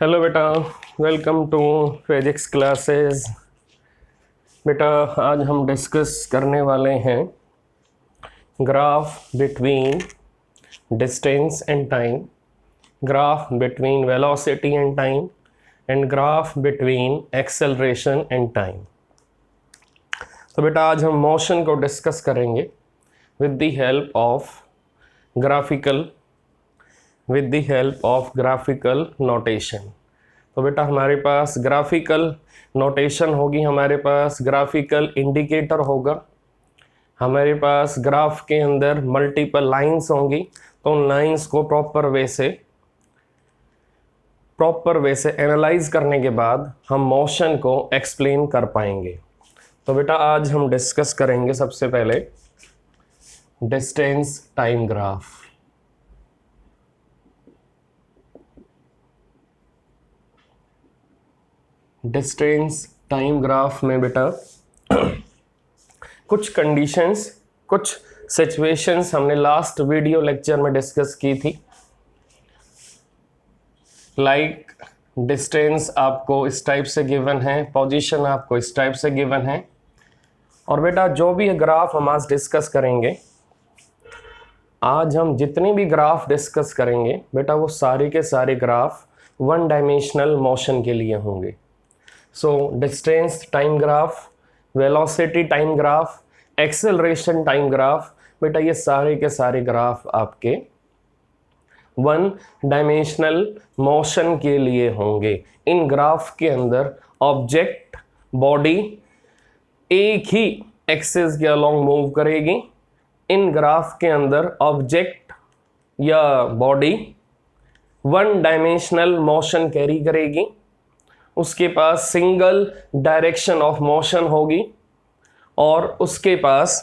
Hello बेटा, welcome to physics classes. बेटा आज हम डिस्कस करने वाले हैं graph between distance and time, graph between velocity and time and graph between acceleration and time. तो बेटा आज हम मोशन को डिस्कस करेंगे with the help of graphical notation. तो बेटा हमारे पास ग्राफिकल नोटेशन होगी, हमारे पास ग्राफिकल इंडिकेटर होगा, हमारे पास ग्राफ के अंदर मल्टीपल लाइंस होंगी। तो उन लाइंस को प्रॉपर वे से एनालाइज करने के बाद हम मोशन को एक्सप्लेन कर पाएंगे। तो बेटा आज हम डिस्कस करेंगे सबसे पहले distance time graph. Distance time graph में बेटा कुछ कंडीशंस, कुछ सिचुएशंस हमने लास्ट वीडियो लेक्चर में डिस्कस की थी। लाइक डिस्टेंस आपको इस टाइप से गिवन है, पोजीशन आपको इस टाइप से गिवन है। और बेटा जो भी ग्राफ हम आज डिस्कस करेंगे, आज हम जितनी भी ग्राफ डिस्कस करेंगे बेटा वो सारे के सारे ग्राफ वन डायमेंशनल मोशन के लिए होंगे। So distance time graph, velocity time graph, acceleration time graph, बेटा ये सारे के सारे ग्राफ आपके वन डायमेंशनल मोशन के लिए होंगे। इन ग्राफ के अंदर ऑब्जेक्ट बॉडी एक ही एक्सिस के अलोंग मूव करेगी। इन ग्राफ के अंदर ऑब्जेक्ट या body one dimensional motion carry करेगी, उसके पास सिंगल डायरेक्शन ऑफ मोशन होगी और उसके पास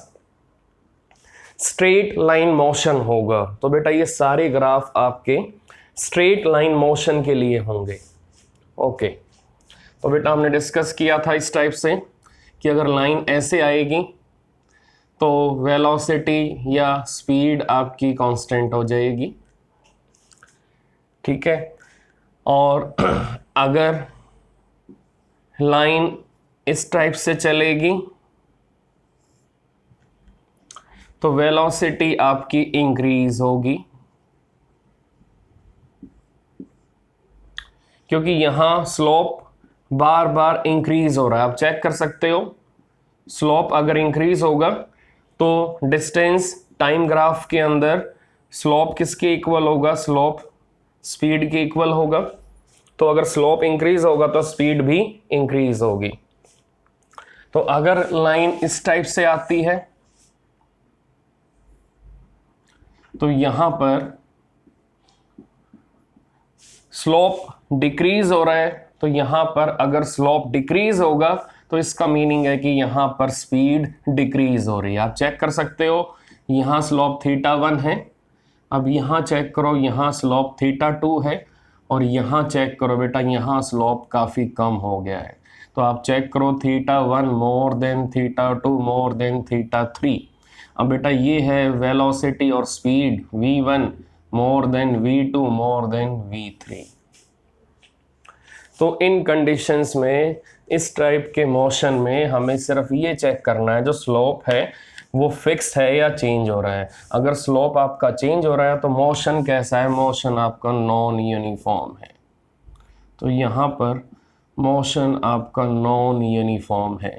स्ट्रेट लाइन मोशन होगा। तो बेटा ये सारे ग्राफ आपके स्ट्रेट लाइन मोशन के लिए होंगे। ओके, तो बेटा हमने डिस्कस किया था इस टाइप से कि अगर लाइन ऐसे आएगी तो वेलोसिटी या स्पीड आपकी कांस्टेंट हो जाएगी, ठीक है। और अगर लाइन इस टाइप से चलेगी तो वेलोसिटी आपकी इंक्रीज होगी, क्योंकि यहां स्लोप बार बार इंक्रीज हो रहा है। आप चेक कर सकते हो, स्लोप अगर इंक्रीज होगा तो डिस्टेंस टाइम ग्राफ के अंदर स्लोप किसके इक्वल होगा? स्लोप स्पीड के इक्वल होगा। तो अगर स्लोप इंक्रीज होगा तो स्पीड भी इंक्रीज होगी। तो अगर लाइन इस टाइप से आती है तो यहां पर स्लोप डिक्रीज हो रहा है, तो यहां पर अगर स्लोप डिक्रीज होगा तो इसका मीनिंग है कि यहां पर स्पीड डिक्रीज हो रही है। आप चेक कर सकते हो, यहां स्लोप θ1 है, अब यहां चेक करो यहां स्लोप θ2 है, और यहाँ चेक करो बेटा यहाँ स्लोप काफ़ी कम हो गया है। तो आप चेक करो θ1 मोर देन θ2 मोर देन θ3। अब बेटा ये है वेलोसिटी और speed v1 more than v2 more than v3। तो इन कंडीशंस में इस टाइप के मोशन में हमें सिर्फ ये चेक करना है जो स्लोप है वो फिक्स है या चेंज हो रहा है। अगर स्लोप आपका चेंज हो रहा है तो मोशन कैसा है? मोशन आपका नॉन यूनिफॉर्म है। तो यहाँ पर मोशन आपका नॉन यूनिफॉर्म है।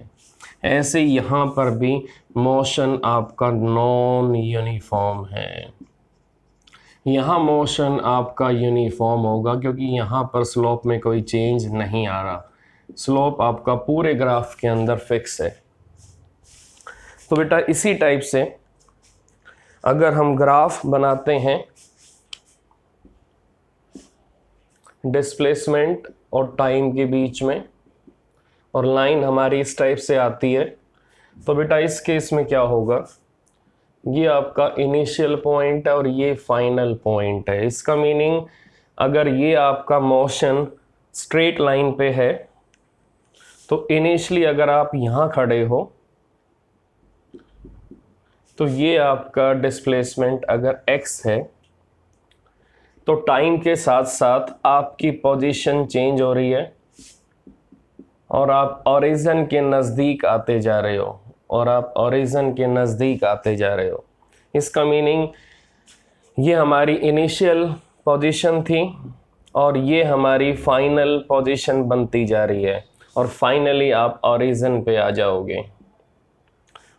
ऐसे यहाँ पर भी मोशन आपका नॉन यूनिफॉर्म है। यहाँ मोशन आपका यूनिफॉर्म होगा क्योंकि यहाँ पर स्लोप में कोई चेंज नहीं आ रहा, स्लोप आपका पूरे ग्राफ के अंदर फिक्स है। तो बेटा इसी टाइप से अगर हम ग्राफ बनाते हैं डिस्प्लेसमेंट और टाइम के बीच में, और लाइन हमारी इस टाइप से आती है, तो बेटा इस केस में क्या होगा? ये आपका इनिशियल पॉइंट है और ये फाइनल पॉइंट है। इसका मीनिंग अगर ये आपका मोशन स्ट्रेट लाइन पे है तो इनिशियली अगर आप यहाँ खड़े हो तो ये आपका डिस्प्लेसमेंट अगर x है तो टाइम के साथ साथ आपकी पोजीशन चेंज हो रही है और आप ओरिजिन के नज़दीक आते जा रहे हो, और आप ओरिजिन के नज़दीक आते जा रहे हो। इसका मीनिंग ये हमारी इनिशियल पोजीशन थी और ये हमारी फाइनल पोजीशन बनती जा रही है, और फाइनली आप ओरिजिन पे आ जाओगे।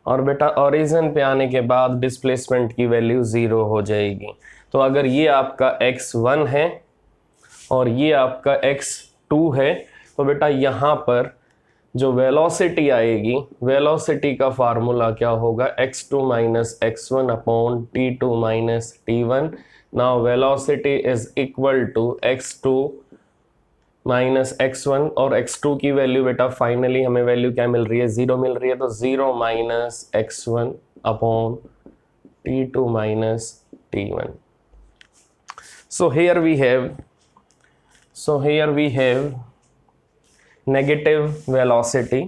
और बेटा ओरिजिन पे आने के बाद डिस्प्लेसमेंट की वैल्यू 0 हो जाएगी। तो अगर ये आपका x1 है और ये आपका x2 है, तो बेटा यहाँ पर जो वेलोसिटी आएगी, वेलोसिटी का फार्मूला क्या होगा, x2 minus x1 upon t2 minus t1। Now velocity is equal to x2 minus x1, और x2 की वैल्यू बेटा फाइनली हमें वैल्यू क्या मिल रही है, 0 मिल रही है। तो 0 minus x1 upon t2 minus t1। So here we have negative velocity.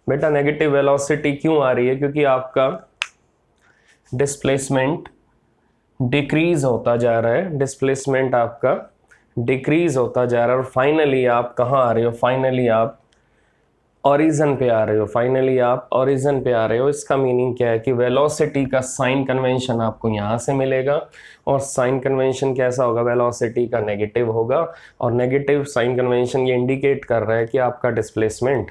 बेटा नेगेटिव वेलोसिटी क्यों आ रही है, क्योंकि आपका डिस्प्लेसमेंट डिक्रीज होता जा रहा है, डिस्प्लेसमेंट आपका डिक्रीज होता जा रहा है, और फाइनली आप कहाँ आ रहे हो, फाइनली आप ओरिजिन पे आ रहे हो, फाइनली आप ओरिजिन पे आ रहे हो। इसका मीनिंग क्या है कि वेलोसिटी का साइन कन्वेंशन आपको यहाँ से मिलेगा, और साइन कन्वेंशन कैसा होगा, वेलोसिटी का नेगेटिव होगा, और नेगेटिव साइन कन्वेंशन ये इंडिकेट कर रहा है कि आपका डिस्प्लेसमेंट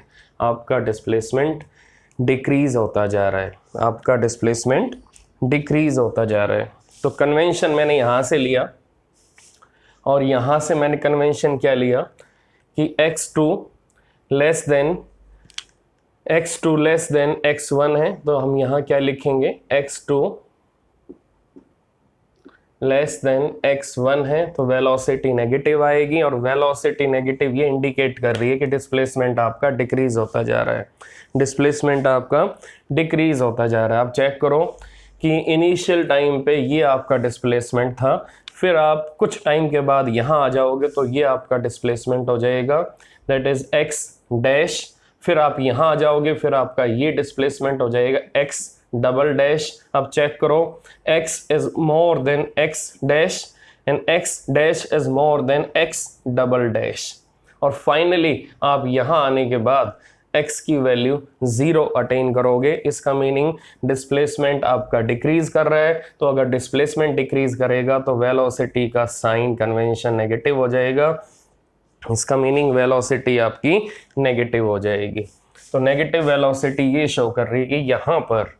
डिक्रीज होता जा रहा है, आपका डिस्प्लेसमेंट डिक्रीज होता जा रहा है। तो कन्वेंशन मैंने यहाँ से लिया, और यहाँ से मैंने कन्वेंशन क्या लिया कि x2 लेस देन x1 है, तो हम यहाँ क्या लिखेंगे, x2 लेस देन x1 है, तो वेलोसिटी नेगेटिव आएगी, और वेलोसिटी नेगेटिव ये इंडिकेट कर रही है कि डिस्प्लेसमेंट आपका डिक्रीज होता जा रहा है, डिस्प्लेसमेंट आपका डिक्रीज होता जा रहा है। आप चेक करो कि इनिशियल टाइम पे ये आपका डिस्प्लेसमेंट था, फिर आप कुछ टाइम के बाद यहाँ आ जाओगे तो ये आपका डिस्प्लेसमेंट हो जाएगा, दैट इज x डैश, फिर आप यहाँ आ जाओगे, फिर आपका ये डिस्प्लेसमेंट हो जाएगा x डबल डैश। अब चेक करो, x is more than x dash and x dash is more than x double dash, और फाइनली आप यहाँ आने के बाद x की वैल्यू 0 अटेन करोगे। इसका मीनिंग डिस्प्लेसमेंट आपका डिक्रीज कर रहा है, तो अगर डिस्प्लेसमेंट डिक्रीज करेगा तो वेलोसिटी का साइन कन्वेंशन नेगेटिव हो जाएगा। इसका मीनिंग वेलोसिटी आपकी नेगेटिव हो जाएगी। तो नेगेटिव वेलोसिटी ये शो कर रही है कि यहाँ पर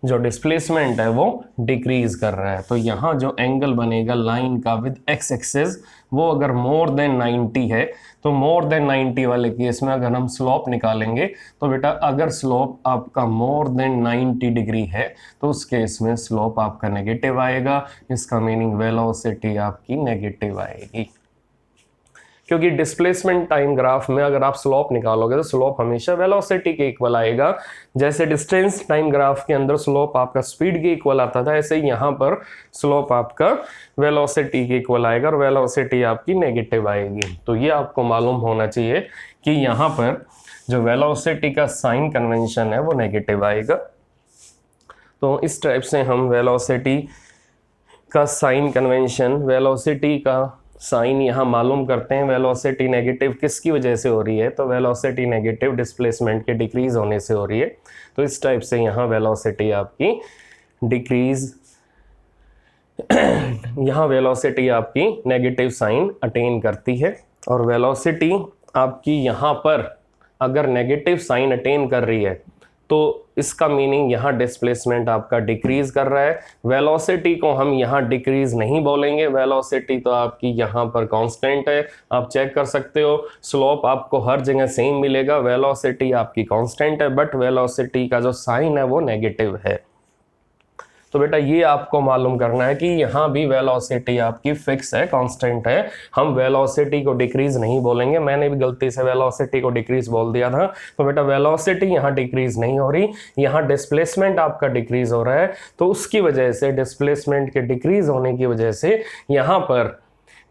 जो डिस्प्लेसमेंट है वो डिक्रीज कर रहा है। तो यहाँ जो एंगल बनेगा लाइन का विद एक्स एक्सिस, वो अगर मोर देन 90 है, तो मोर देन 90 वाले केस में अगर हम स्लोप निकालेंगे, तो बेटा अगर स्लोप आपका मोर देन 90 डिग्री है तो उस केस में स्लोप आपका नेगेटिव आएगा। इसका मीनिंग वेलोसिटी आपकी नेगेटिव आएगी, क्योंकि डिस्प्लेसमेंट टाइम ग्राफ में अगर आप स्लोप निकालोगे तो स्लोप हमेशा वेलोसिटी के इक्वल आएगा। जैसे डिस्टेंस टाइम ग्राफ के अंदर स्लोप आपका स्पीड के इक्वल आता था, ऐसे ही यहाँ पर स्लोप आपका वेलोसिटी के इक्वल आएगा, और वेलोसिटी आपकी नेगेटिव आएगी। तो ये आपको मालूम होना चाहिए कि यहाँ पर जो वेलोसिटी का साइन कन्वेंशन है वो नेगेटिव आएगा। तो इस टाइप से हम वेलोसिटी का साइन कन्वेंशन, वेलोसिटी का साइन यहाँ मालूम करते हैं। वेलोसिटी नेगेटिव किसकी वजह से हो रही है, तो वेलोसिटी नेगेटिव डिस्प्लेसमेंट के डिक्रीज होने से हो रही है। तो इस टाइप से यहाँ वेलोसिटी आपकी डिक्रीज, यहाँ वेलोसिटी आपकी नेगेटिव साइन अटेन करती है, और वेलोसिटी आपकी यहाँ पर अगर नेगेटिव साइन अटेन कर रही है तो इसका मीनिंग यहाँ डिस्प्लेसमेंट आपका डिक्रीज कर रहा है। वेलोसिटी को हम यहाँ डिक्रीज नहीं बोलेंगे, वेलोसिटी तो आपकी यहाँ पर कांस्टेंट है। आप चेक कर सकते हो, स्लोप आपको हर जगह सेम मिलेगा, वेलोसिटी आपकी कांस्टेंट है, बट वेलोसिटी का जो साइन है वो नेगेटिव है। तो बेटा ये आपको मालूम करना है कि यहाँ भी वेलोसिटी आपकी फिक्स है, कांस्टेंट है। हम वेलोसिटी को डिक्रीज नहीं बोलेंगे, मैंने भी गलती से वेलोसिटी को डिक्रीज बोल दिया था। तो बेटा वेलोसिटी यहाँ डिक्रीज नहीं हो रही, यहाँ डिस्प्लेसमेंट आपका डिक्रीज हो रहा है। तो उसकी वजह से, डिस्प्लेसमेंट के डिक्रीज होने की वजह से यहाँ पर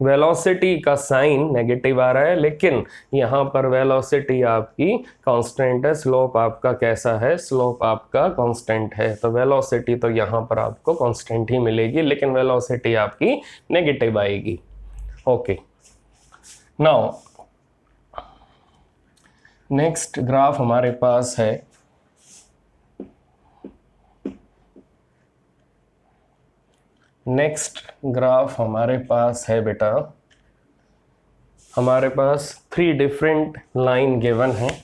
वेलोसिटी का साइन नेगेटिव आ रहा है, लेकिन यहाँ पर वेलोसिटी आपकी कांस्टेंट है, स्लोप आपका कैसा है, स्लोप आपका कांस्टेंट है। तो वेलोसिटी तो यहाँ पर आपको कांस्टेंट ही मिलेगी, लेकिन वेलोसिटी आपकी नेगेटिव आएगी। ओके, नाउ नेक्स्ट ग्राफ हमारे पास है बेटा, हमारे पास 3 डिफरेंट लाइन गिवन है।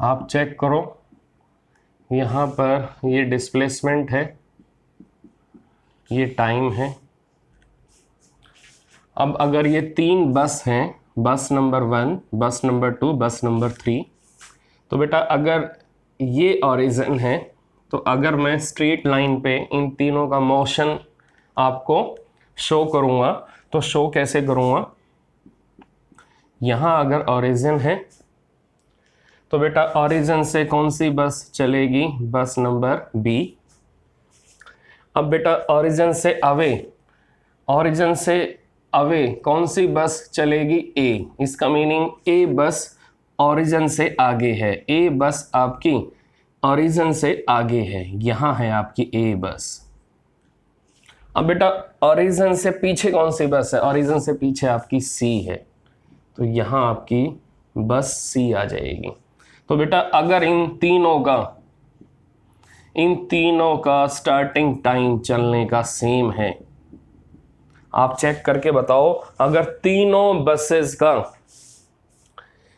आप चेक करो, यहाँ पर ये डिस्प्लेसमेंट है, ये टाइम है। अब अगर ये 3 बस हैं, बस नंबर 1, बस नंबर 2, बस नंबर 3, तो बेटा अगर ये ओरिजिन है, तो अगर मैं स्ट्रेट लाइन पे इन तीनों का मोशन आपको शो करूँगा, तो शो कैसे करूँगा, यहाँ अगर ओरिजिन है तो बेटा ओरिजिन से कौन सी बस चलेगी, बस नंबर बी। अब बेटा ओरिजिन से अवे कौन सी बस चलेगी, ए। इसका मीनिंग ए बस ओरिजिन से आगे है, ए बस आपकी ओरिजिन से आगे है, यहाँ है आपकी ए बस। अब बेटा ओरिजिन से पीछे कौन सी बस है, ओरिजिन से पीछे आपकी सी है, तो यहाँ आपकी बस सी आ जाएगी। तो बेटा अगर इन तीनों का स्टार्टिंग टाइम चलने का सेम है, आप चेक करके बताओ, अगर तीनों बसेस का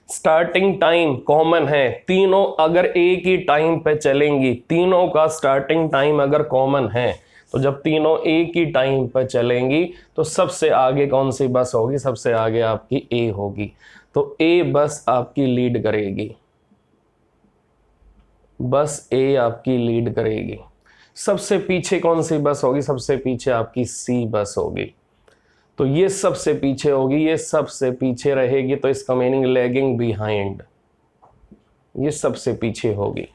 स्टार्टिंग टाइम कॉमन है, तीनों अगर एक ही टाइम पे चलेंगी, तीनों का स्टार्टिंग टाइम अगर कॉमन है, तो जब तीनों एक ही टाइम पर चलेंगी तो सबसे आगे कौन सी बस होगी, सबसे आगे आपकी ए होगी। तो ए बस आपकी लीड करेगी, बस ए आपकी लीड करेगी। सबसे पीछे कौन सी बस होगी, सबसे पीछे आपकी सी बस होगी। तो ये सबसे पीछे होगी, ये सबसे पीछे रहेगी, तो इसका मीनिंग लैगिंग बिहाइंड, ये सबसे पीछे होगी।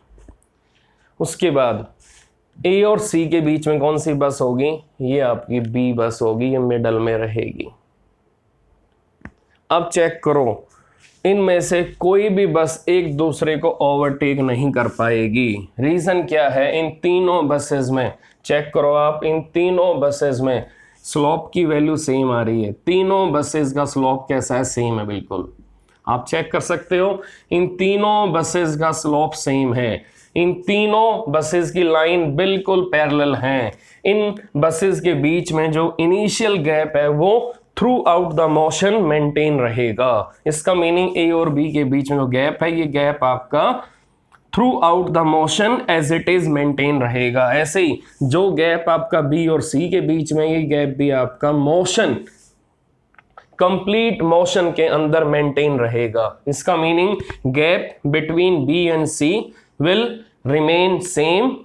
उसके बाद ए और सी के बीच में कौन सी बस होगी, ये आपकी बी बस होगी, ये मिडल में रहेगी। अब चेक करो, इनमें से कोई भी बस एक दूसरे को ओवरटेक नहीं कर पाएगी। रीज़न क्या है, इन तीनों बसेस में चेक करो आप, इन तीनों बसेस में स्लोप की वैल्यू सेम आ रही है। तीनों बसेस का स्लोप कैसा है, सेम है बिल्कुल। आप चेक कर सकते हो, इन तीनों बसेस का स्लोप सेम है, इन तीनों बसेस की लाइन बिल्कुल पैरेलल हैं। इन बसेस के बीच में जो इनिशियल गैप है वो through out the motion maintain रहेगा। इसका मीनिंग ए और बी के बीच में जो गैप है, ये गैप आपका throughout the motion as it is maintain रहेगा। ऐसे ही जो गैप आपका बी और सी के बीच में, ये गैप भी आपका मोशन, कंप्लीट मोशन के अंदर मेंटेन रहेगा। इसका meaning gap between B and C will remain same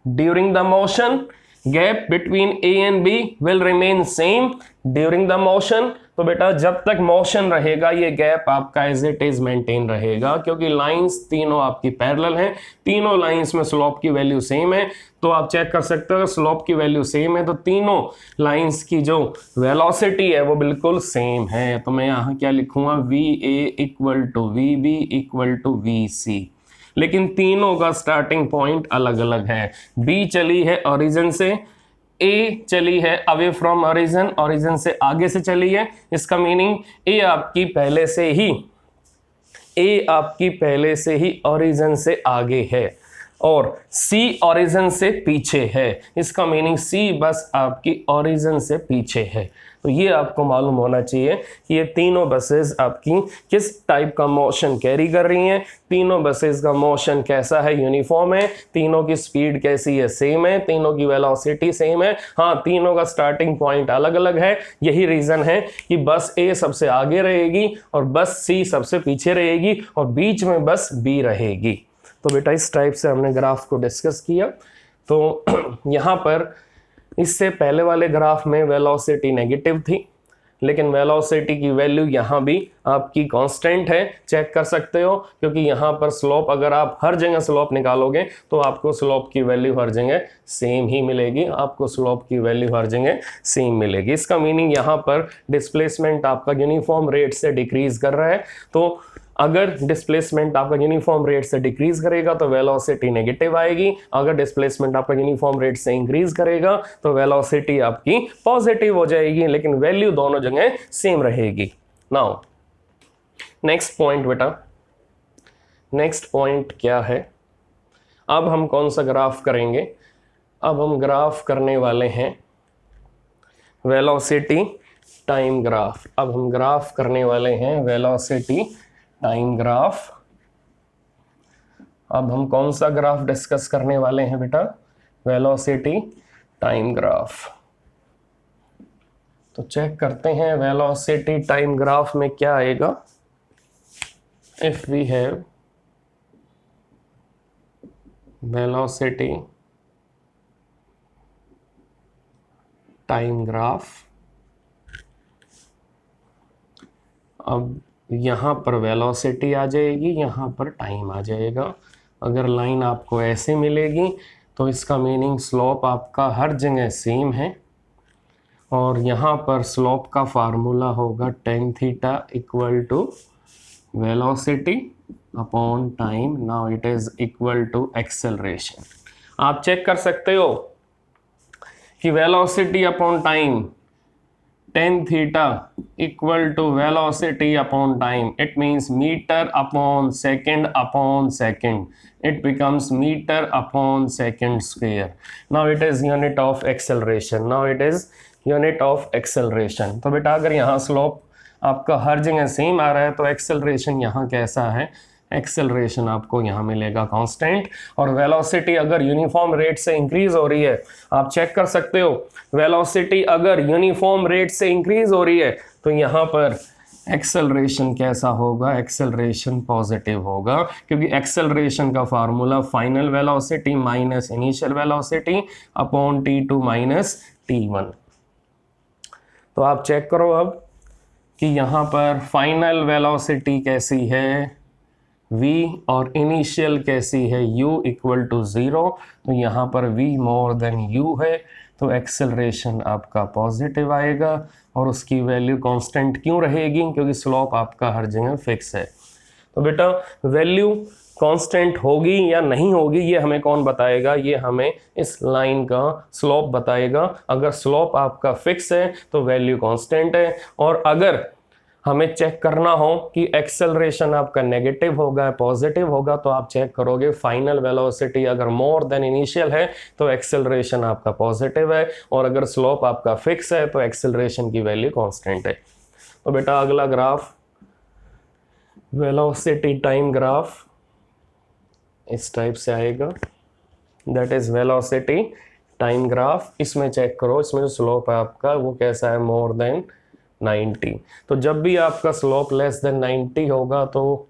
during the motion, gap between A and B will remain same during the motion. तो बेटा जब तक मोशन रहेगा ये गैप आपका एज इट इज मेंटेन रहेगा, क्योंकि लाइंस तीनों आपकी पैरेलल हैं, तीनों लाइंस में स्लोप की वैल्यू सेम है। तो आप चेक कर सकते हो, अगर स्लोप की वैल्यू सेम है तो तीनों लाइंस की जो वेलोसिटी है वो बिल्कुल सेम है। तो मैं यहाँ क्या लिखूंगा, V A equal to V B equal to V C. लेकिन तीनों का स्टार्टिंग पॉइंट अलग अलग है। बी चली है ओरिजिन से, ए चली है अवे फ्रॉम ओरिजिन, ओरिजिन से आगे से चली है। इसका मीनिंग ए आपकी पहले से ही ओरिजिन से आगे है और सी ओरिजिन से पीछे है। इसका मीनिंग सी बस आपकी ओरिजिन से पीछे है। तो ये आपको मालूम होना चाहिए कि ये तीनों बसेस आपकी किस टाइप का मोशन कैरी कर रही हैं। तीनों बसेस का मोशन कैसा है, यूनिफॉर्म है। तीनों की स्पीड कैसी है, सेम है। तीनों की वेलोसिटी सेम है। हाँ, तीनों का स्टार्टिंग पॉइंट अलग अलग है। यही रीज़न है कि बस ए सबसे आगे रहेगी और बस सी सबसे पीछे रहेगी और बीच में बस बी रहेगी। तो बेटा इस टाइप से हमने ग्राफ को डिस्कस किया। तो यहाँ पर इससे पहले वाले ग्राफ में वेलोसिटी नेगेटिव थी, लेकिन वेलोसिटी की वैल्यू यहाँ भी आपकी कांस्टेंट है, चेक कर सकते हो, क्योंकि यहाँ पर स्लोप अगर आप हर जगह स्लोप निकालोगे तो आपको स्लोप की वैल्यू हर जगह सेम ही मिलेगी, आपको स्लोप की वैल्यू हर जगह सेम मिलेगी। इसका मीनिंग यहाँ पर डिस्प्लेसमेंट आपका यूनिफॉर्म रेट से डिक्रीज कर रहा है, तो अगर डिस्प्लेसमेंट आपका यूनिफॉर्म रेट से डिक्रीज करेगा तो वेलोसिटी नेगेटिव आएगी, अगर डिस्प्लेसमेंट आपका यूनिफॉर्म रेट से इंक्रीज करेगा तो वेलोसिटी आपकी पॉजिटिव हो जाएगी, लेकिन वैल्यू दोनों जगह सेम रहेगी। नाउ नेक्स्ट पॉइंट बेटा, नेक्स्ट पॉइंट क्या है, अब हम कौन सा ग्राफ करेंगे, अब हम ग्राफ करने वाले हैं वेलोसिटी टाइम ग्राफ। अब हम ग्राफ करने वाले हैं वेलोसिटी टाइम ग्राफ। अब हम कौन सा ग्राफ डिस्कस करने वाले हैं बेटा, वेलोसिटी टाइम ग्राफ। तो चेक करते हैं वेलोसिटी टाइम ग्राफ में क्या आएगा। If we have velocity time graph, अब यहाँ पर वेलोसिटी आ जाएगी, यहाँ पर टाइम आ जाएगा। अगर लाइन आपको ऐसे मिलेगी तो इसका मीनिंग स्लोप आपका हर जगह सेम है, और यहाँ पर स्लोप का फार्मूला होगा tan theta equal to velocity upon time. Now it is equal to acceleration. आप चेक कर सकते हो कि velocity upon time tan theta equal to velocity upon time. It means meter upon second. It becomes meter upon second square. Now it is unit of acceleration. तो बेटा अगर यहाँ slope आपका हर जगह सेम आ रहा है तो एक्सेलरेशन यहाँ कैसा है, एक्सेलरेशन आपको यहाँ मिलेगा कांस्टेंट। और वेलोसिटी अगर यूनिफॉर्म रेट से इंक्रीज हो रही है, आप चेक कर सकते हो, वेलोसिटी अगर यूनिफॉर्म रेट से इंक्रीज हो रही है तो यहाँ पर एक्सेलरेशन कैसा होगा, एक्सेलरेशन पॉजिटिव होगा, क्योंकि एक्सेलरेशन का formula final velocity minus initial velocity upon t2 minus t1। तो आप चेक करो अब कि यहाँ पर फाइनल वेलोसिटी कैसी है v और इनिशियल कैसी है u इक्वल टू 0। तो यहाँ पर v मोर देन u है, तो एक्सेलरेशन आपका पॉजिटिव आएगा, और उसकी वैल्यू कांस्टेंट क्यों रहेगी, क्योंकि स्लोप आपका हर जगह फिक्स है। तो बेटा वैल्यू कांस्टेंट होगी या नहीं होगी ये हमें कौन बताएगा, ये हमें इस लाइन का स्लोप बताएगा। अगर स्लोप आपका फिक्स है तो वैल्यू कांस्टेंट है, और अगर हमें चेक करना हो कि एक्सेलरेशन आपका नेगेटिव होगा पॉजिटिव होगा, तो आप चेक करोगे फाइनल वेलोसिटी अगर मोर देन इनिशियल है तो एक्सेलरेशन आपका पॉजिटिव है, और अगर स्लोप आपका फिक्स है तो एक्सेलरेशन की वैल्यू कांस्टेंट है। तो बेटा अगला ग्राफ वेलोसिटी टाइम ग्राफ इस टाइप से आएगा, that is velocity time graph. इसमें चेक करो, इसमें जो स्लोप है आपका वो कैसा है, मोर देन 90। तो जब भी आपका स्लोप लेस देन 90 होगा तो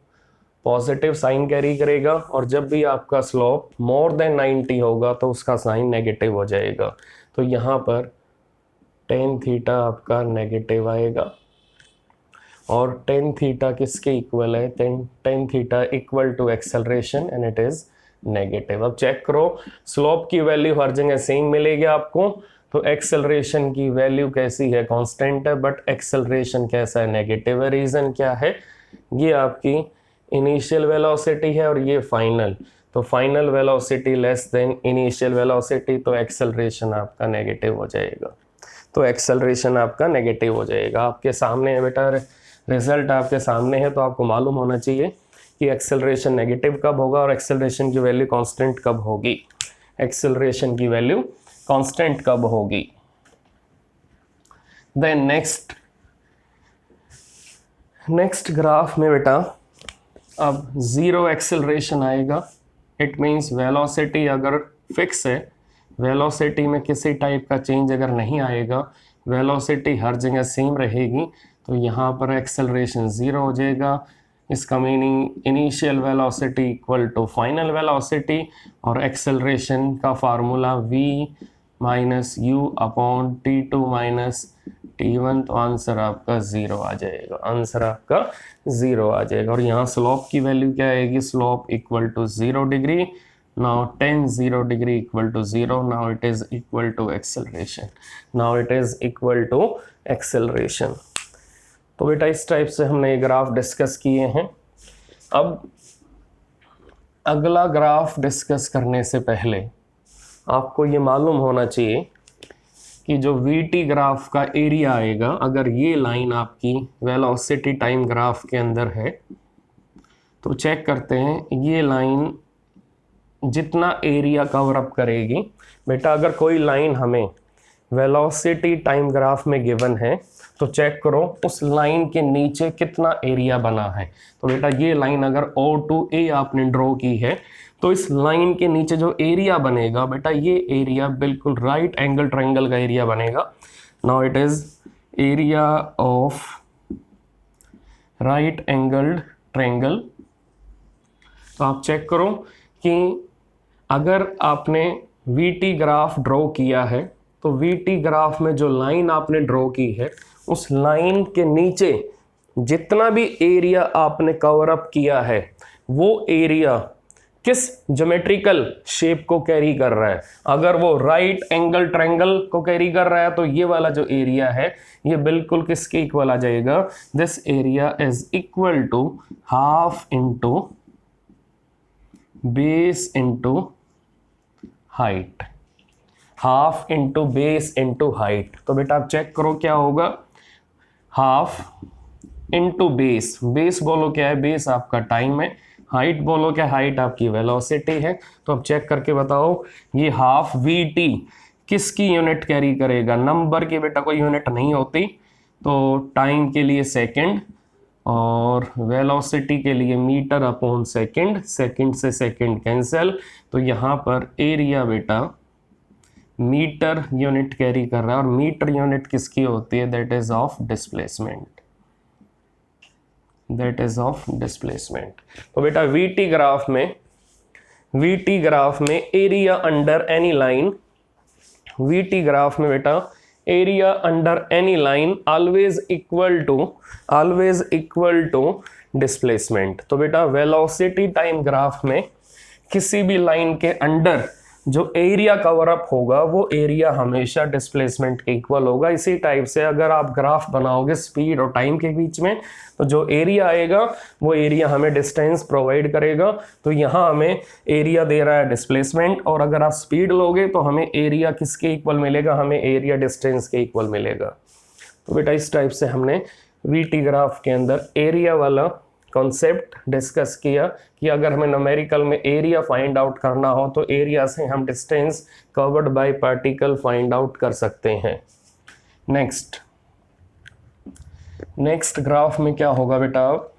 पॉजिटिव साइन कैरी करेगा, और जब भी आपका स्लोप मोर देन 90 होगा तो उसका साइन नेगेटिव हो जाएगा। तो यहाँ पर tan थीटा आपका नेगेटिव आएगा, और tan थीटा किसके इक्वल है, tan theta equal to acceleration and it is negative. अब चेक करो, स्लोप की वैल्यू हर जगह सेम मिलेगी आपको, तो एक्सेलरेशन की वैल्यू कैसी है, कांस्टेंट है, बट एक्सेलरेशन कैसा है, नेगेटिव है। रीज़न क्या है, ये आपकी इनिशियल वेलोसिटी है और ये फाइनल, तो final velocity less than initial velocity, तो एक्सेलरेशन आपका नेगेटिव हो जाएगा। तो एक्सेलरेशन आपका नेगेटिव हो जाएगा। आपके सामने है बेटा, रिजल्ट आपके सामने है, तो आपको मालूम होना चाहिए कि एक्सेलरेशन नेगेटिव कब होगा और एक्सेलरेशन की वैल्यू कांस्टेंट कब होगी, एक्सेलरेशन की वैल्यू कांस्टेंट कब होगी। देन नेक्स्ट ग्राफ में बेटा अब जीरो एक्सेलरेशन आएगा। इट मीन्स वेलोसिटी अगर फिक्स है, वेलोसिटी में किसी टाइप का चेंज अगर नहीं आएगा, वेलोसिटी हर जगह सेम रहेगी, तो यहाँ पर एक्सेलरेशन ज़ीरो हो जाएगा। इसका meaning initial velocity equal to final velocity, और एक्सेलरेशन का formula v minus u upon t2 minus t1, तो आंसर आपका 0 आ जाएगा, आंसर आपका 0 आ जाएगा। और यहाँ स्लोप की वैल्यू क्या आएगी, slope equal to 0 degree. Now tan 0 degree equal to 0, now it is equal to acceleration, now it is equal to acceleration. तो बेटा इस टाइप से हमने ये ग्राफ डिस्कस किए हैं। अब अगला ग्राफ डिस्कस करने से पहले आपको ये मालूम होना चाहिए कि जो VT ग्राफ का एरिया आएगा, अगर ये लाइन आपकी वेलोसिटी टाइम ग्राफ के अंदर है, तो चेक करते हैं ये लाइन जितना एरिया कवर अप करेगी। बेटा अगर कोई लाइन हमें वेलोसिटी टाइम ग्राफ में गिवन है तो चेक करो उस लाइन के नीचे कितना एरिया बना है। तो बेटा ये लाइन अगर O to A आपने ड्रॉ की है तो इस लाइन के नीचे जो एरिया बनेगा बेटा ये एरिया बिल्कुल राइट एंगल ट्रायंगल का एरिया बनेगा। Now it is area of right angled triangle. तो आप चेक करो कि अगर आपने VT ग्राफ ड्रॉ किया है तो VT ग्राफ में जो लाइन आपने ड्रॉ की है उस लाइन के नीचे जितना भी एरिया आपने कवर अप किया है वो एरिया किस ज्योमेट्रिकल शेप को कैरी कर रहा है। अगर वो राइट एंगल ट्रायंगल को कैरी कर रहा है तो ये वाला जो एरिया है ये बिल्कुल किसके इक्वल आ जाएगा, this area is equal to half into base into height, half into base into height. तो बेटा आप चेक करो क्या होगा, हाफ इंटू बेस, बेस बोलो क्या है, बेस आपका टाइम है, हाइट बोलो क्या, हाइट आपकी वेलोसिटी है। तो अब चेक करके बताओ ये हाफ VT किसकी यूनिट कैरी करेगा, नंबर की बेटा कोई यूनिट नहीं होती, तो टाइम के लिए सेकंड और वेलोसिटी के लिए मीटर अपॉन सेकंड, सेकंड से सेकंड कैंसिल। तो यहाँ पर एरिया बेटा मीटर यूनिट कैरी कर रहा है और मीटर यूनिट किसकी होती है, that is of displacement, that is of displacement. तो बेटा VT ग्राफ में area under any line, VT graph में बेटा area under any line always equal to displacement. तो बेटा वेलोसिटी टाइम ग्राफ में किसी भी लाइन के अंडर जो एरिया कवर अप होगा वो एरिया हमेशा डिस्प्लेसमेंट के इक्वल होगा। इसी टाइप से अगर आप ग्राफ बनाओगे स्पीड और टाइम के बीच में तो जो एरिया आएगा वो एरिया हमें डिस्टेंस प्रोवाइड करेगा। तो यहाँ हमें एरिया दे रहा है डिस्प्लेसमेंट, और अगर आप स्पीड लोगे तो हमें एरिया किसके इक्वल मिलेगा, हमें एरिया डिस्टेंस के इक्वल मिलेगा। तो बेटा इस टाइप से हमने VT ग्राफ के अंदर एरिया वाला कॉन्सेप्ट डिस्कस किया कि अगर हमें न्यूमेरिकल में एरिया फाइंड आउट करना हो तो एरिया से हम distance covered by particle find out कर सकते हैं। नेक्स्ट ग्राफ में क्या होगा बेटा, अब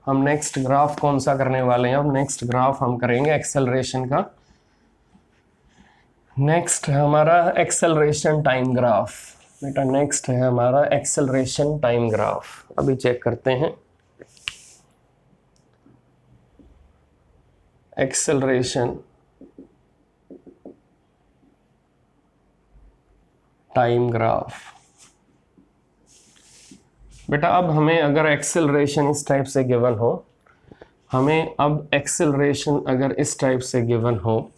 हम नेक्स्ट ग्राफ कौन सा करने वाले हैं, अब नेक्स्ट ग्राफ हम करेंगे एक्सेलरेशन का। नेक्स्ट है हमारा एक्सेलरेशन टाइम ग्राफ। बेटा नेक्स्ट है हमारा एक्सेलरेशन टाइम ग्राफ। अभी चेक करते हैं एक्सेलरेशन टाइम ग्राफ। बेटा अब हमें अगर एक्सेलरेशन इस टाइप से गिवन हो, हमें अब एक्सेलरेशन अगर इस टाइप से गिवन हो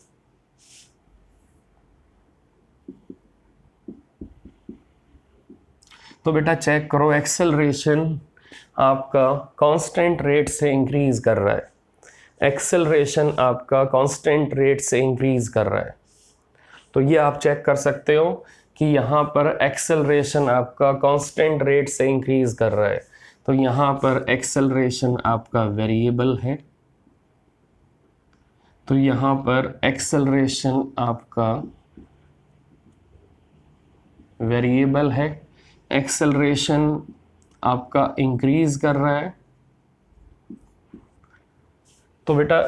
तो बेटा चेक करो एक्सेलरेशन आपका कांस्टेंट रेट से इंक्रीज कर रहा है, एक्सेलरेशन आपका कांस्टेंट रेट से इंक्रीज कर रहा है। तो ये आप चेक कर सकते हो कि यहाँ पर एक्सेलरेशन आपका कांस्टेंट रेट से इंक्रीज कर रहा है। तो यहाँ पर एक्सेलरेशन आपका वेरिएबल है, तो यहाँ पर एक्सेलरेशन आपका वेरिएबल है, एक्सेलरेशन आपका इंक्रीज कर रहा है। तो बेटा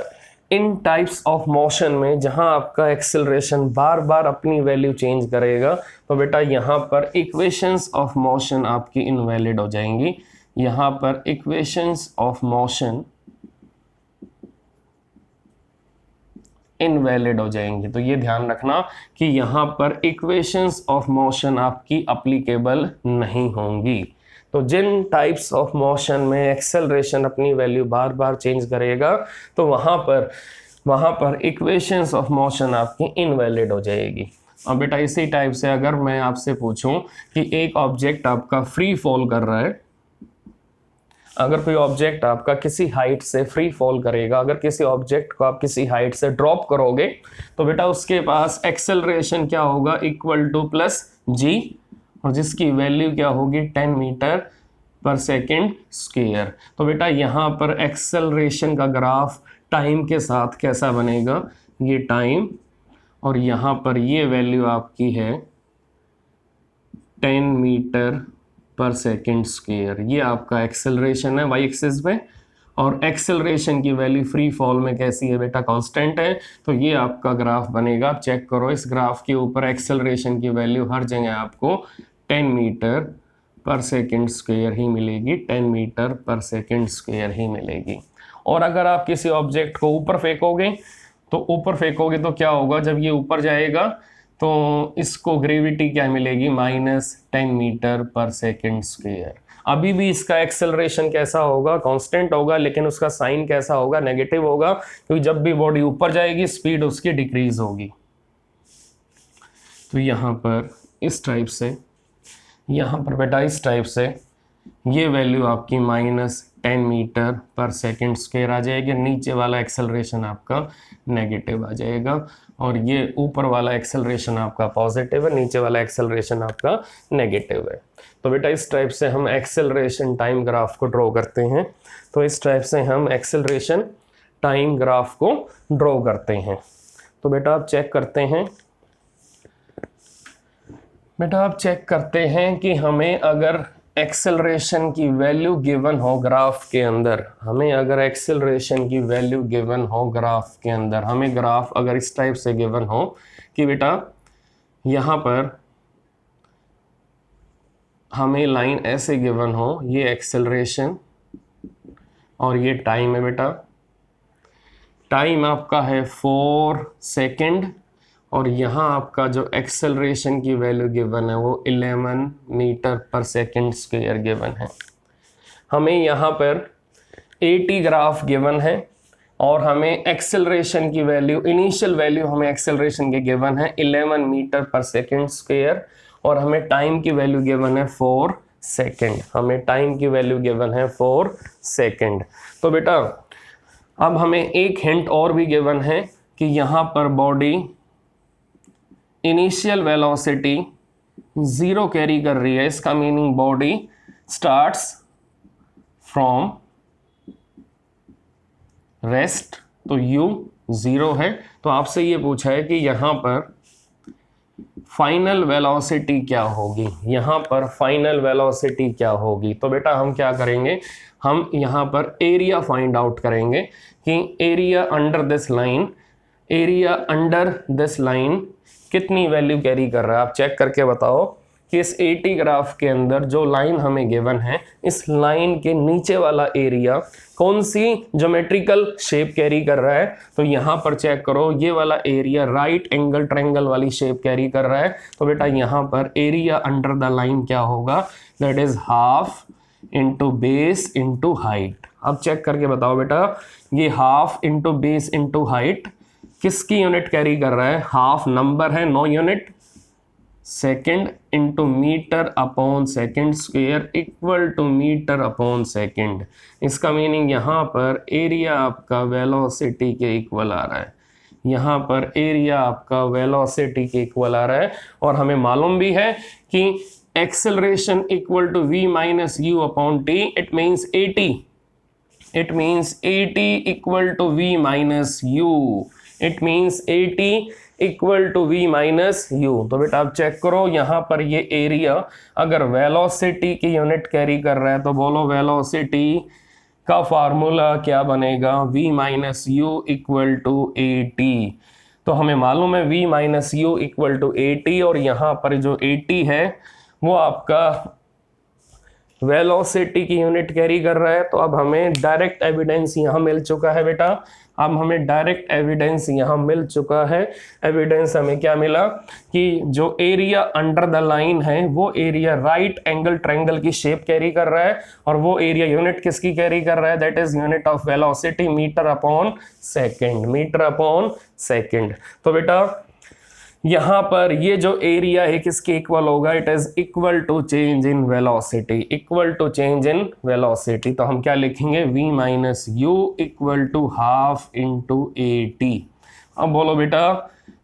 इन टाइप्स ऑफ मोशन में जहां आपका एक्सेलरेशन बार बार अपनी वैल्यू चेंज करेगा तो बेटा यहाँ पर इक्वेशंस ऑफ मोशन आपकी इनवैलिड हो जाएंगी। यहाँ पर इक्वेशंस ऑफ मोशन इनवैलिड हो जाएंगी। तो ये ध्यान रखना कि यहाँ पर इक्वेशंस ऑफ मोशन आपकी अप्लीकेबल नहीं होंगी। तो जिन टाइप्स ऑफ मोशन में एक्सेलरेशन अपनी वैल्यू बार बार चेंज करेगा तो वहाँ पर इक्वेशंस ऑफ मोशन आपकी इनवैलिड हो जाएगी। अब बेटा इसी टाइप से अगर मैं आपसे पूछूं कि एक ऑब्जेक्ट आपका फ्री फॉल कर रहा है, अगर कोई ऑब्जेक्ट आपका किसी हाइट से फ्री फॉल करेगा, अगर किसी ऑब्जेक्ट को आप किसी हाइट से ड्रॉप करोगे तो बेटा उसके पास एक्सेलरेशन क्या होगा, इक्वल टू प्लस जी, और जिसकी वैल्यू क्या होगी 10 मीटर पर सेकेंड स्क्वायर। तो बेटा यहाँ पर एक्सेलरेशन का ग्राफ टाइम के साथ कैसा बनेगा, ये टाइम और यहाँ पर ये वैल्यू आपकी है 10 मीटर पर सेकेंड स्क्वायर। ये आपका एक्सेलरेशन है वाई एक्सिस पे, और एक्सेलरेशन की वैल्यू फ्री फॉल में कैसी है बेटा, कांस्टेंट है। तो ये आपका ग्राफ बनेगा, आप चेक करो इस ग्राफ के ऊपर एक्सेलरेशन की वैल्यू हर जगह आपको 10 मीटर पर सेकेंड स्क्वायर ही मिलेगी, 10 मीटर पर सेकेंड स्क्वायर ही मिलेगी। और अगर आप किसी ऑब्जेक्ट को ऊपर फेंकोगे तो क्या होगा, जब ये ऊपर जाएगा तो इसको ग्रेविटी क्या मिलेगी, -10 मीटर पर सेकेंड स्क्वायर। अभी भी इसका एक्सेलरेशन कैसा होगा, कांस्टेंट होगा, लेकिन उसका साइन कैसा होगा, नेगेटिव होगा, क्योंकि जब भी बॉडी ऊपर जाएगी स्पीड उसकी डिक्रीज होगी। तो यहाँ पर इस टाइप से, यहाँ पर बेटा इस टाइप से ये वैल्यू आपकी -10 मीटर पर सेकेंड स्क्वायर आ जाएगी, नीचे वाला एक्सेलरेशन आपका नेगेटिव आ जाएगा, और ये ऊपर वाला एक्सेलरेशन आपका पॉजिटिव है, नीचे वाला एक्सेलरेशन आपका नेगेटिव है। तो बेटा इस टाइप से हम एक्सेलरेशन टाइम ग्राफ को ड्रॉ करते हैं। तो इस टाइप से हम एक्सेलरेशन टाइम ग्राफ को ड्रॉ करते हैं। तो बेटा आप चेक करते हैं कि हमें अगर एक्सेलरेशन की वैल्यू गिवन हो ग्राफ के अंदर, हमें ग्राफ अगर इस टाइप से गिवन हो कि बेटा यहाँ पर हमें लाइन ऐसे गिवन हो, ये एक्सेलरेशन और ये टाइम है बेटा, टाइम आपका है 4 सेकेंड, और यहाँ आपका जो एक्सेलरेशन की वैल्यू गिवन है वो 11 metre per second square given है। हमें यहाँ पर 80 ग्राफ गिवन है और हमें एक्सेलरेशन की वैल्यू, इनिशियल वैल्यू हमें एक्सेलरेशन के गिवन है 11 मीटर पर सेकेंड स्क्वायर, और हमें टाइम की वैल्यू गिवन है 4 सेकेंड। तो बेटा अब हमें एक हिंट और भी गिवन है कि यहाँ पर बॉडी इनिशियल वेलोसिटी 0 कैरी कर रही है, इसका meaning body starts from rest, तो u 0 है। तो आपसे ये पूछा है कि यहाँ पर फाइनल वेलोसिटी क्या होगी, तो बेटा हम क्या करेंगे, हम यहाँ पर एरिया फाइंड आउट करेंगे कि एरिया अंडर दिस लाइन कितनी वैल्यू कैरी कर रहा है। आप चेक करके बताओ कि इस 80 ग्राफ के अंदर जो लाइन हमें गिवन है, इस लाइन के नीचे वाला एरिया कौन सी ज्योमेट्रिकल शेप कैरी कर रहा है। तो यहाँ पर चेक करो, ये वाला एरिया राइट एंगल ट्रायंगल वाली शेप कैरी कर रहा है। तो बेटा यहाँ पर एरिया अंडर द लाइन क्या होगा, that is half into base into height. अब चेक करके बताओ बेटा, ये half into base into height किसकी यूनिट कैरी कर रहा है, हाफ नंबर है 9 unit, second into metre upon second square equal to metre upon second. इसका मीनिंग यहाँ पर एरिया आपका वेलोसिटी के इक्वल आ रहा है, और हमें मालूम भी है कि acceleration equal to v minus u upon t, it means 80 equal to v minus u, तो बेटा आप चेक करो यहाँ पर ये एरिया अगर वेलोसिटी की यूनिट कैरी कर रहा है तो बोलो वेलोसिटी का फार्मूला क्या बनेगा, v minus u equal to 80। तो हमें मालूम है v minus u equal to 80, और यहाँ पर जो 80 है वो आपका वेलोसिटी की यूनिट कैरी कर रहा है। तो अब हमें डायरेक्ट एविडेंस यहाँ मिल चुका है बेटा, अब हमें डायरेक्ट एविडेंस यहाँ मिल चुका है। एविडेंस हमें क्या मिला कि जो एरिया अंडर द लाइन है वो एरिया राइट एंगल ट्रायंगल की शेप कैरी कर रहा है, और वो एरिया यूनिट किसकी कैरी कर रहा है, that is unit of velocity metre upon second, metre upon second. तो बेटा यहां पर ये जो एरिया है किसके इक्वल होगा, it is equal to change in velocity, equal to change in velocity. तो हम क्या लिखेंगे, v minus u equal to half into a t. अब बोलो बेटा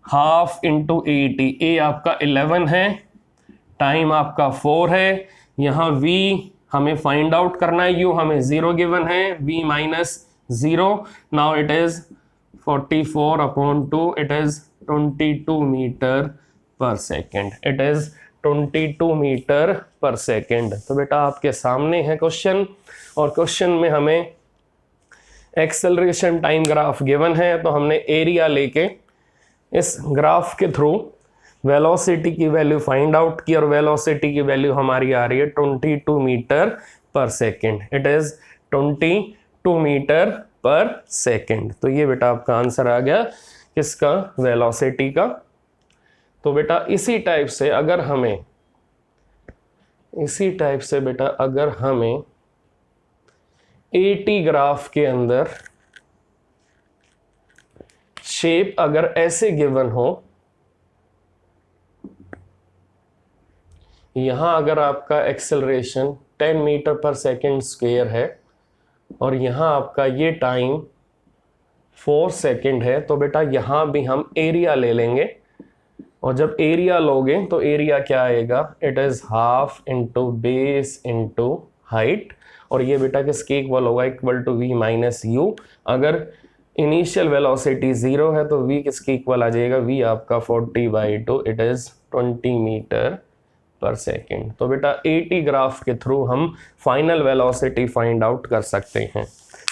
half into a t, a आपका 11 है, टाइम आपका 4 है, यहाँ v हमें फाइंड आउट करना है, u हमें 0 गिवन है, v minus 0, now it is 44 upon 2, it is 22 metre per second, it is 22 metre per second. तो बेटा आपके सामने है क्वेश्चन, और क्वेश्चन में हमें एक्सेलरेशन टाइम ग्राफ गिवन है, तो हमने एरिया लेके इस ग्राफ के थ्रू वेलोसिटी की वैल्यू फाइंड आउट की, और वेलोसिटी की वैल्यू हमारी आ रही है 22 metre per second, it is 22 metre per second. तो ये बेटा आपका आंसर आ गया किसका, वेलोसिटी का। तो बेटा इसी टाइप से अगर हमें एटी ग्राफ के अंदर शेप अगर ऐसे गिवन हो, यहां अगर आपका acceleration 10 metre per second square है और यहां आपका ये टाइम 4 सेकेंड है, तो बेटा यहां भी हम एरिया ले लेंगे, और जब एरिया लोगे तो एरिया क्या आएगा, it is half into base into height, और ये बेटा किसके इक्वल होगा, equal to v minus u. अगर इनिशियल वेलोसिटी 0 है तो v किसके इक्वल आ जाएगा, v आपका 40/2, it is 20 metre per second. तो बेटा 80 ग्राफ के थ्रू हम फाइनल वेलोसिटी फाइंड आउट कर सकते हैं।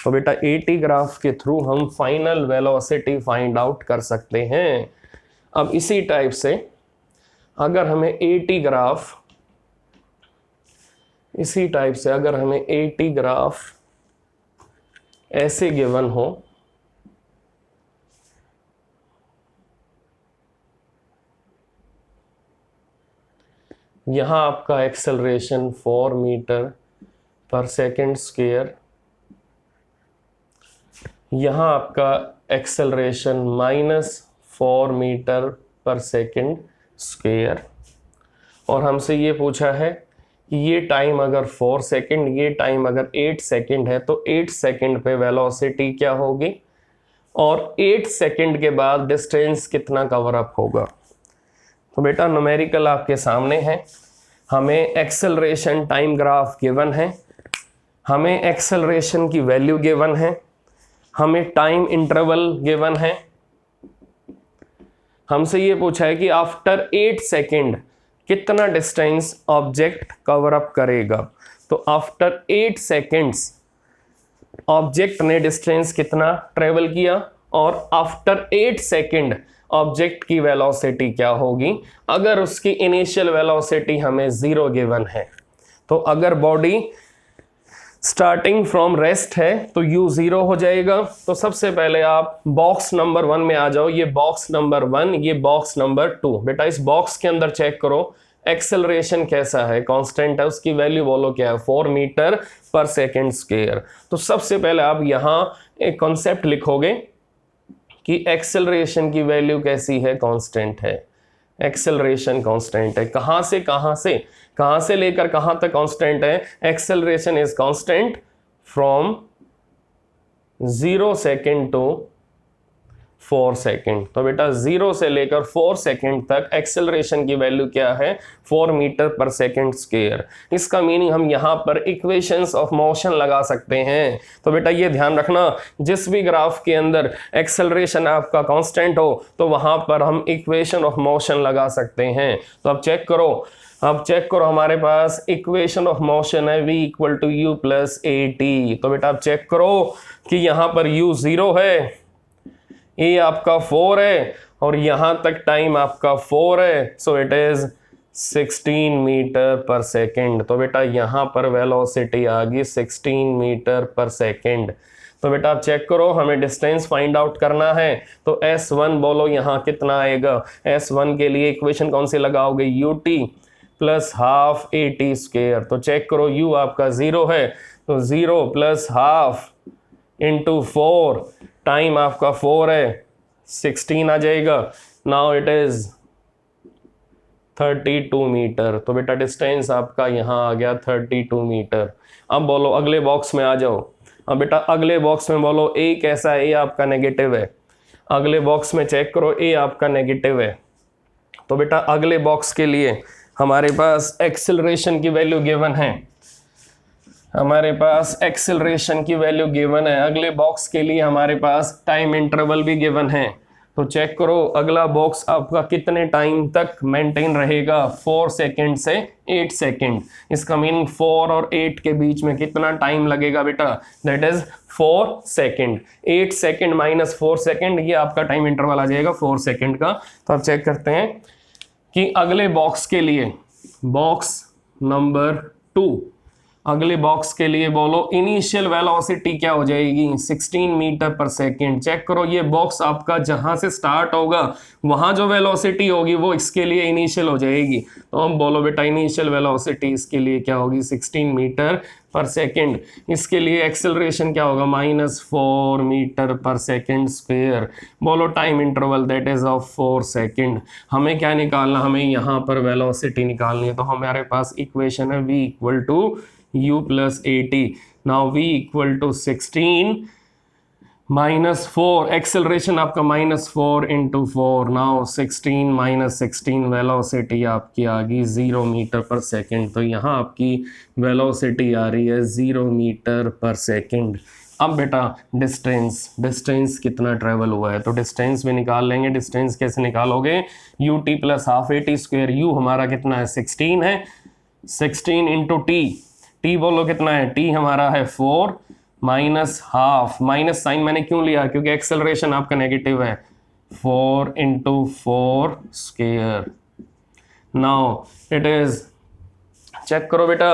तो बेटा 80 ग्राफ के थ्रू हम फाइनल वेलोसिटी फाइंड आउट कर सकते हैं। अब इसी टाइप से अगर हमें 80 ग्राफ ऐसे गिवन हो, यहां आपका acceleration 4 metre per second square, यहाँ आपका acceleration -4 metre per second square, और हमसे ये पूछा है कि ये टाइम अगर 4 सेकेंड, ये टाइम अगर 8 सेकेंड है, तो 8 सेकेंड पे वेलोसिटी क्या होगी, और 8 सेकेंड के बाद डिस्टेंस कितना कवर अप होगा। तो बेटा न्यूमेरिकल आपके सामने है, हमें एक्सेलरेशन टाइम ग्राफ गिवन है, हमें एक्सेलरेशन की वैल्यू गिवन है, हमें टाइम इंटरवल गिवन है, हमसे ये पूछा है कि आफ्टर 8 सेकेंड कितना डिस्टेंस ऑब्जेक्ट कवर अप करेगा। तो आफ्टर 8 सेकेंड्स ऑब्जेक्ट ने डिस्टेंस कितना ट्रेवल किया, और आफ्टर 8 सेकेंड ऑब्जेक्ट की वेलोसिटी क्या होगी, अगर उसकी इनिशियल वेलोसिटी हमें 0 गिवन है। तो अगर बॉडी स्टार्टिंग फ्रॉम रेस्ट है तो u 0 हो जाएगा। तो सबसे पहले आप बॉक्स नंबर 1 में आ जाओ, ये बॉक्स नंबर 1, ये बॉक्स नंबर 2। बेटा इस बॉक्स के अंदर चेक करो एक्सेलरेशन कैसा है, कांस्टेंट है, उसकी वैल्यू बोलो क्या है, 4 मीटर पर सेकेंड स्क्वायर। तो सबसे पहले आप यहाँ एक कॉन्सेप्ट लिखोगे कि एक्सेलरेशन की वैल्यू कैसी है, कांस्टेंट है, एक्सेलरेशन कांस्टेंट है। कहां से लेकर कहां तक कांस्टेंट है, acceleration is constant from 0 second to 4 second. तो बेटा 0 से लेकर 4 सेकेंड तक एक्सेलरेशन की वैल्यू क्या है, 4 मीटर पर सेकेंड स्क्वायर। इसका मीनिंग हम यहाँ पर इक्वेशंस ऑफ मोशन लगा सकते हैं। तो बेटा ये ध्यान रखना, जिस भी ग्राफ के अंदर एक्सेलरेशन आपका कांस्टेंट हो तो वहां पर हम इक्वेशन ऑफ मोशन लगा सकते हैं। तो अब चेक करो हमारे पास इक्वेशन ऑफ मोशन है v equal to u plus a t. तो बेटा आप चेक करो कि यहाँ पर u 0 है, ए आपका 4 है, और यहां तक टाइम आपका 4 है, so it is 16 metre per second. तो बेटा यहां पर वेलोसिटी आ गई 16 मीटर पर सेकेंड। तो बेटा आप चेक करो, हमें डिस्टेंस फाइंड आउट करना है। तो S1 बोलो यहाँ कितना आएगा। S1 के लिए इक्वेशन कौन सी लगाओगे, UT plus half AT square. तो चेक करो U आपका 0 है, तो 0 प्लस हाफ इंटू 4, टाइम आपका 4 है, 16 आ जाएगा। Now it is 32 metre. तो बेटा डिस्टेंस आपका यहाँ आ गया 32 मीटर। अब बोलो अगले बॉक्स में आ जाओ। अब बेटा अगले बॉक्स में बोलो A कैसा है, A आपका नेगेटिव है। अगले बॉक्स में चेक करो A आपका नेगेटिव है। तो बेटा अगले बॉक्स के लिए हमारे पास एक्सेलरेशन की वैल्यू गिवन है, हमारे पास एक्सेलरेशन की वैल्यू गिवन है। अगले बॉक्स के लिए हमारे पास टाइम इंटरवल भी गिवन है। तो चेक करो अगला बॉक्स आपका कितने टाइम तक मेंटेन रहेगा, 4 सेकेंड से 8 सेकेंड। इसका मीनिंग 4 और 8 के बीच में कितना टाइम लगेगा बेटा, that is 4 second. 8 second minus 4 second, ये आपका टाइम इंटरवल आ जाएगा 4 सेकेंड का। तो आप चेक करते हैं कि अगले बॉक्स के लिए, बॉक्स नंबर 2, अगले बॉक्स के लिए बोलो इनिशियल वेलोसिटी क्या हो जाएगी, 16 मीटर पर सेकेंड। चेक करो ये बॉक्स आपका जहां से स्टार्ट होगा वहां जो वेलोसिटी होगी वो इसके लिए इनिशियल हो जाएगी। तो हम बोलो बेटा इनिशियल वेलोसिटी इसके लिए क्या होगी, 16 मीटर पर सेकेंड। इसके लिए एक्सेलरेशन क्या होगा, -4 मीटर पर सेकेंड स्क्वायर। बोलो time interval that is of 4 second. हमें क्या निकालना, हमें यहाँ पर वेलोसिटी निकालनी है। तो हमारे पास इक्वेशन है V equal to U plus AT. Now V equal to 16 minus 4, acceleration आपका -4 into 4. Now 16 minus 16 velocity आपकी आ गई 0 मीटर पर सेकेंड। तो यहाँ आपकी वेलोसिटी आ रही है 0 मीटर पर सेकेंड। अब बेटा डिस्टेंस कितना ट्रेवल हुआ है, तो डिस्टेंस भी निकाल लेंगे। डिस्टेंस कैसे निकालोगे, UT plus half AT square. U हमारा कितना है, 16 है, 16 इंटू T बोलो कितना है, T हमारा है 4 माइनस हाफ। माइनस साइन मैंने क्यों लिया, क्योंकि एक्सेलरेशन आपका नेगेटिव है। 4 into 4 square. Now it is, check करो बेटा,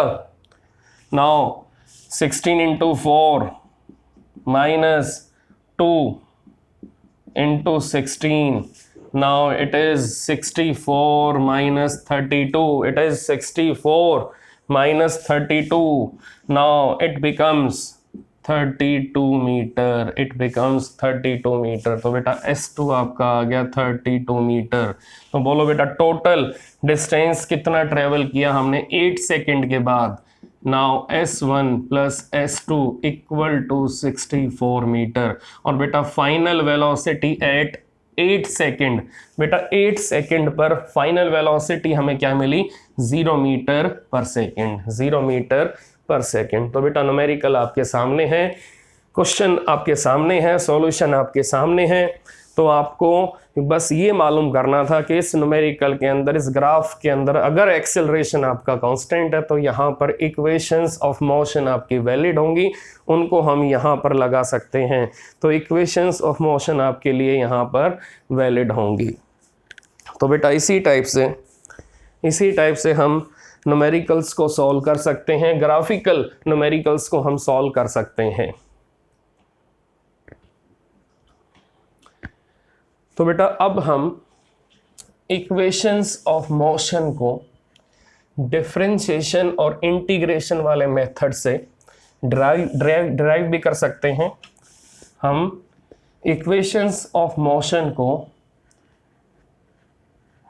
now 16 into 4 minus 2 into 16। Now it is 64 minus 32। इट is 64 minus 32. Now it becomes 32 metre. It becomes 32 metre. तो बेटा S2 आपका आ गया 32 मीटर। तो बोलो बेटा टोटल डिस्टेंस कितना ट्रेवल किया हमने 8 सेकेंड के बाद। Now S1 plus S2 equal to 64 metre. और बेटा फाइनल वेलोसिटी एट 8 सेकेंड, बेटा 8 सेकेंड पर फाइनल वेलोसिटी हमें क्या मिली, 0 metre per second. 0 metre per second. तो बेटा न्यूमेरिकल आपके सामने है, क्वेश्चन आपके सामने है, सॉल्यूशन आपके सामने है। तो आपको बस ये मालूम करना था कि इस न्यूमेरिकल के अंदर, इस ग्राफ के अंदर अगर एक्सेलरेशन आपका कांस्टेंट है तो यहाँ पर इक्वेशंस ऑफ मोशन आपकी वैलिड होंगी, उनको हम यहाँ पर लगा सकते हैं। तो इक्वेशंस ऑफ मोशन आपके लिए यहाँ पर वैलिड होंगी। तो बेटा इसी टाइप से हम न्यूमेरिकल्स को सॉल्व कर सकते हैं, ग्राफिकल न्यूमेरिकल्स को हम सॉल्व कर सकते हैं। तो बेटा अब हम इक्वेशंस ऑफ मोशन को डिफरेंशिएशन और इंटीग्रेशन वाले मेथड से ड्राइव भी कर सकते हैं। हम इक्वेशंस ऑफ मोशन को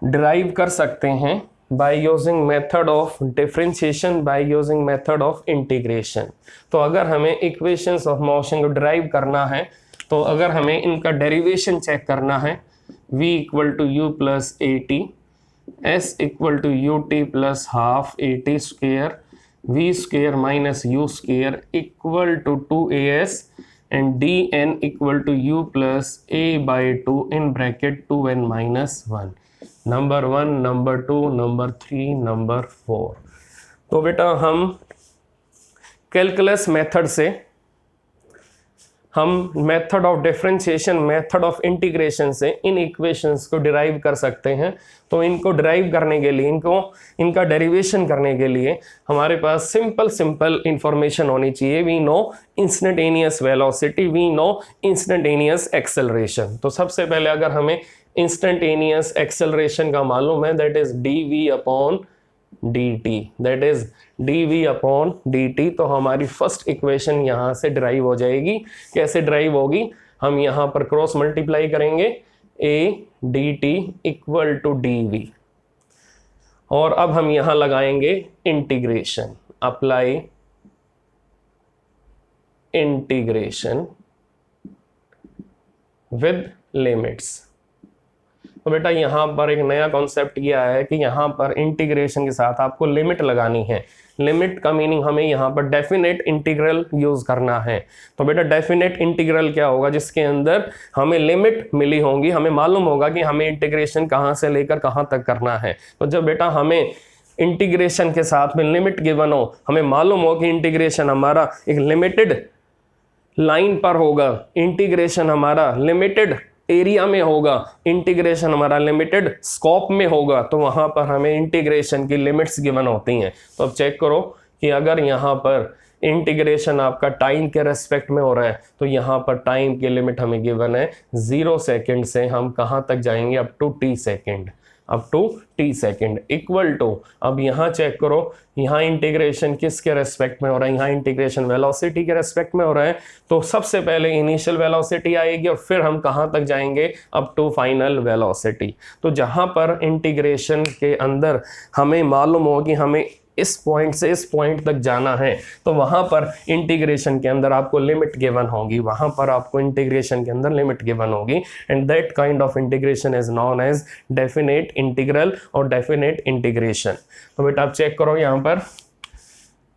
ड्राइव कर सकते हैं by using method of differentiation, by using method of integration. तो अगर हमें इक्वेशंस ऑफ मोशन को ड्राइव करना है, तो अगर हमें इनका डेरिवेशन चेक करना है, v equal to u plus a t, s equal to u t plus half a t square, v square minus u square equal to 2as and d n equal to u plus a by 2 in bracket 2n minus 1। Number 1, number 2, number 3, number 4। तो बेटा हम calculus method से हम method of differentiation, method of integration से इन equations को derive कर सकते हैं। तो इनको डिराइव करने के लिए, इनका डेरिवेशन करने के लिए हमारे पास सिंपल इंफॉर्मेशन होनी चाहिए। We know instantaneous velocity, we know instantaneous acceleration. तो सबसे पहले अगर हमें इंस्टेंटेनियस एक्सेलरेशन का मालूम है, that is dv upon dt, that is dv upon dt। तो हमारी फर्स्ट इक्वेशन यहां से ड्राइव हो जाएगी। कैसे ड्राइव होगी? हम यहां पर क्रॉस मल्टीप्लाई करेंगे, a dt equal to dv, और अब हम यहां लगाएंगे integration, apply integration with limits. तो बेटा यहाँ पर एक नया कॉन्सेप्ट ये आया है कि यहाँ पर इंटीग्रेशन के साथ आपको लिमिट लगानी है। लिमिट का मीनिंग हमें यहाँ पर डेफिनेट इंटीग्रल यूज करना है। तो बेटा डेफिनेट इंटीग्रल क्या होगा? जिसके अंदर हमें लिमिट मिली होंगी, हमें मालूम होगा कि हमें इंटीग्रेशन कहाँ से लेकर कहाँ तक करना है। तो जब बेटा हमें इंटीग्रेशन के साथ में लिमिट गिवन हो, हमें मालूम हो कि इंटीग्रेशन हमारा एक लिमिटेड लाइन पर होगा, इंटीग्रेशन हमारा लिमिटेड एरिया में होगा, इंटीग्रेशन हमारा लिमिटेड स्कोप में होगा, तो वहां पर हमें इंटीग्रेशन की लिमिट्स गिवन होती हैं। तो अब चेक करो कि अगर यहाँ पर इंटीग्रेशन आपका टाइम के रेस्पेक्ट में हो रहा है, तो यहाँ पर टाइम की लिमिट हमें गिवन है 0 सेकेंड से हम कहाँ तक जाएंगे? Up to t second, up to t second equal to, अब यहाँ चेक करो, यहाँ इंटीग्रेशन किसके रेस्पेक्ट में हो रहा है? यहाँ इंटीग्रेशन वेलोसिटी के रेस्पेक्ट में हो रहा है। तो सबसे पहले इनिशियल वेलोसिटी आएगी और फिर हम कहाँ तक जाएंगे? Up to final velocity. तो जहाँ पर इंटीग्रेशन के अंदर हमें मालूम हो कि हमें इस पॉइंट से इस पॉइंट तक जाना है, तो वहां पर इंटीग्रेशन के अंदर आपको लिमिट गिवन होगी, वहां पर आपको इंटीग्रेशन के अंदर लिमिट गिवन होगी, and that kind of integration is known as definite integral और डेफिनेट इंटीग्रेशन। तो बेटा आप चेक करो, यहाँ पर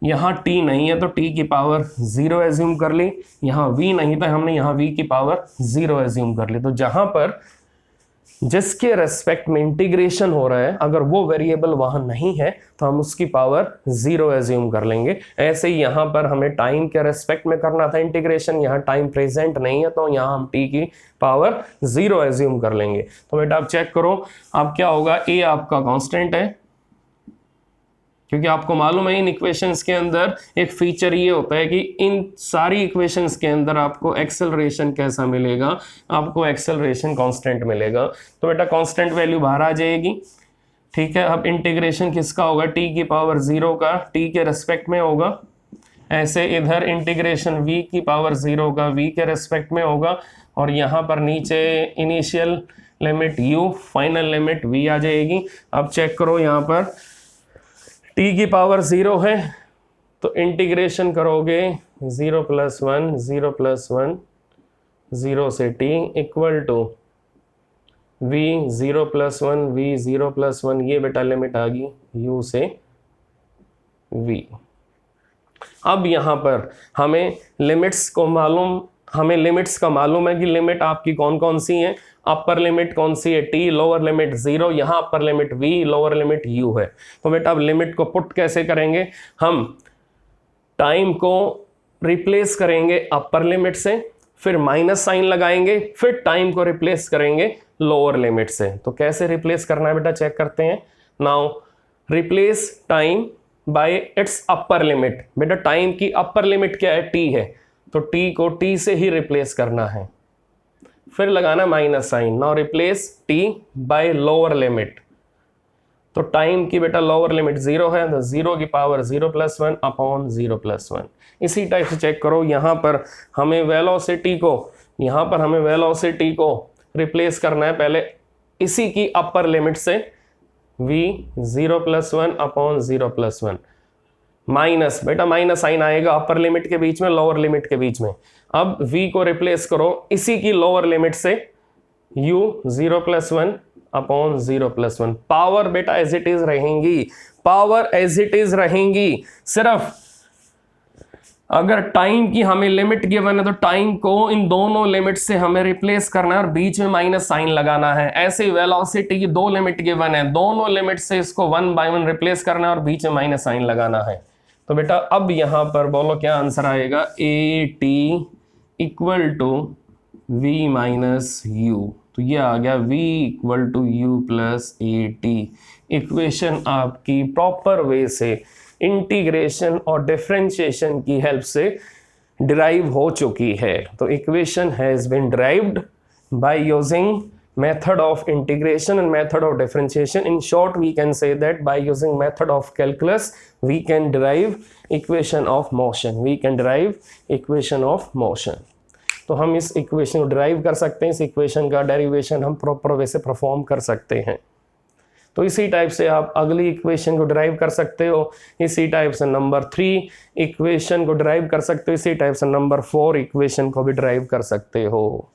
यहाँ t नहीं है तो t की पावर 0 एज्यूम कर ली, यहाँ v नहीं था, हमने यहाँ v की पावर 0 एज्यूम कर ली। तो जहां पर जिसके रेस्पेक्ट में इंटीग्रेशन हो रहा है, अगर वो वेरिएबल वहां नहीं है तो हम उसकी पावर 0 एज्यूम कर लेंगे। ऐसे ही यहाँ पर हमें टाइम के रेस्पेक्ट में करना था इंटीग्रेशन, यहाँ टाइम प्रेजेंट नहीं है तो यहाँ हम t की पावर 0 एज्यूम कर लेंगे। तो बेटा आप चेक करो, अब क्या होगा? a आपका कांस्टेंट है, क्योंकि आपको मालूम है इन इक्वेशंस के अंदर एक फीचर ये होता है कि इन सारी इक्वेशंस के अंदर आपको एक्सेलरेशन कैसा मिलेगा? आपको एक्सेलरेशन कांस्टेंट मिलेगा। तो बेटा कांस्टेंट वैल्यू बाहर आ जाएगी, ठीक है। अब इंटीग्रेशन किसका होगा? t की पावर 0 का, t के रेस्पेक्ट में होगा। ऐसे इधर इंटीग्रेशन v की पावर 0 का v के रेस्पेक्ट में होगा, और यहाँ पर नीचे initial limit u, final limit v आ जाएगी। अब चेक करो, यहाँ पर t की पावर 0 है तो इंटीग्रेशन करोगे 0 + 1 0 + 1 0 से t equal to v 0 + 1 v 0 + 1, ये बेटा लिमिट आ गई u से v। अब यहाँ पर हमें लिमिट्स का मालूम है कि लिमिट आपकी कौन कौन सी है। अपर लिमिट कौन सी है? t, लोअर लिमिट 0, यहाँ upper limit v, lower limit u है। तो बेटा अब लिमिट को पुट कैसे करेंगे? हम टाइम को रिप्लेस करेंगे अपर लिमिट से, फिर माइनस साइन लगाएंगे, फिर टाइम को रिप्लेस करेंगे लोअर लिमिट से। तो कैसे रिप्लेस करना है बेटा, चेक करते हैं। Now replace time bye it's upper limit. बेटा टाइम की अपर लिमिट क्या है? t है, तो t को t से ही रिप्लेस करना है, फिर लगाना minus sign. Now replace t by lower limit. तो टाइम की बेटा लोअर लिमिट 0 है, तो 0 की पावर 0 + 1 अपॉन 0 + 1। इसी टाइप से चेक करो, यहाँ पर हमें वेलोसिटी को रिप्लेस करना है पहले इसी की अपर लिमिट से, v 0 + 1 अपॉन 0 + 1 माइनस, बेटा माइनस साइन आएगा अपर लिमिट के बीच में, लोअर लिमिट के बीच में। अब v को रिप्लेस करो इसी की लोअर लिमिट से, u 0 + 1 अपॉन 0 + 1। पावर बेटा एज इट इज रहेंगी, पावर एज इट इज रहेंगी। सिर्फ अगर टाइम की हमें लिमिट गिवन है तो टाइम को इन दोनों लिमिट से हमें रिप्लेस करना है और बीच में माइनस साइन लगाना है। ऐसे ही वेलोसिटी की 2 लिमिट गिवन है, दोनों लिमिट से इसको 1 by 1 रिप्लेस करना है और बीच में माइनस साइन लगाना है। तो बेटा अब यहां पर बोलो क्या आंसर आएगा? a t equal to v minus u, तो ये आ गया v equal to u plus a t. Equation आपकी प्रॉपर वे से इंटीग्रेशन और डिफरेंशिएशन की हेल्प से डिराइव हो चुकी है। तो equation has been derived by using method of integration and method of differentiation. In short, we can say that by using method of calculus we can derive equation of motion. We can derive equation of motion. तो हम इस equation को derive कर सकते हैं, इस equation का derivation हम प्रॉपर वे से परफॉर्म कर सकते हैं। तो इसी टाइप से आप अगली इक्वेशन को डिराइव कर सकते हो, इसी टाइप से नंबर 3 इक्वेशन को डिराइव कर सकते हो, इसी टाइप से नंबर 4 इक्वेशन को भी डिराइव कर सकते हो।